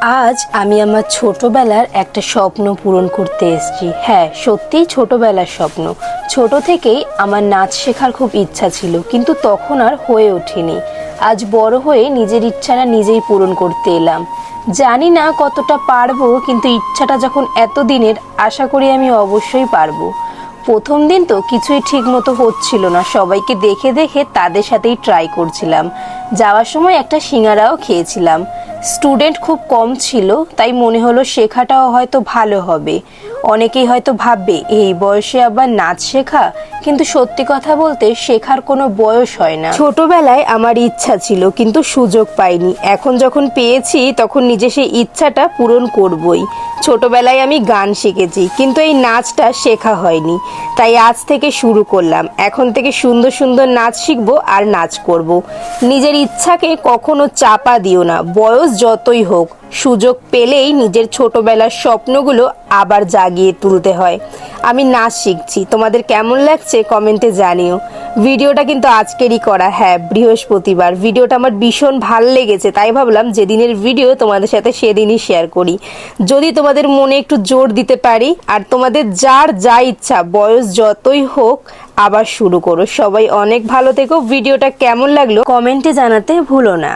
আজ আমি আমার ছোটবেলার একটা স্বপ্ন পূরণ করতে এসেছি। হ্যাঁ, সত্যিই ছোটবেলার স্বপ্ন। ছোট থেকেই আমার নাচ শেখার খুব ইচ্ছা ছিল, কিন্তু তখন আর হয়ে ওঠেনি। আজ বড় হয়ে নিজের ইচ্ছাটা নিজেই পূরণ করতে এলাম। জানি না কতটা পারবো, কিন্তু ইচ্ছাটা যখন এতদিনের, আশা করি আমি অবশ্যই পারবো। প্রথম দিন তো কিছুই ঠিক মতো হচ্ছিল না, সবাইকে দেখে দেখে তাদের সাথেই ট্রাই করছিলাম। যাওয়ার সময় একটা সিঙ্গারাও খেয়েছিলাম। স্টুডেন্ট খুব কম ছিল, তাই মনে হলো শেখাটাও হয়তো ভালো হবে। অনেকেই হয়তো ভাববে এই বয়সে আবার নাচ শেখা, কিন্তু সত্যি কথা বলতে শেখার কোনো বয়স হয় না। ছোটবেলায় আমার ইচ্ছা ছিল, কিন্তু সুযোগ পাইনি। এখন যখন পেয়েছি তখন নিজে সেই ইচ্ছাটা পূরণ করবই। ছোটবেলায় আমি গান শিখেছি, কিন্তু এই নাচটা শেখা হয়নি, তাই আজ থেকে শুরু করলাম। এখন থেকে সুন্দর সুন্দর নাচ শিখবো আর নাচ করব। নিজের ইচ্ছাকে কখনো চাপা দিও না, বয়স যতই হোক। সুযোগ পেলেই নিজের ছোটবেলার স্বপ্নগুলো আবার জাগিয়ে তুলতে হয়। আমি নাচ শিখছি, তোমাদের কেমন লাগছে কমেন্টে জানিও। ভিডিওটা কিন্তু আজকেরই করা, হ্যাঁ, বৃহস্পতিবার। ভিডিওটা আমার ভীষণ ভালো লেগেছে, তাই ভাবলাম যেদিনের ভিডিও তোমাদের সাথে সেদিনই শেয়ার করি। যদি তোমাদের মনে একটু জোর দিতে পারি, আর তোমাদের যার যা ইচ্ছা, বয়স যতই হোক, আবার শুরু করো। সবাই অনেক ভালো থেকো। ভিডিওটা কেমন লাগলো কমেন্টে জানাতে ভুলো না।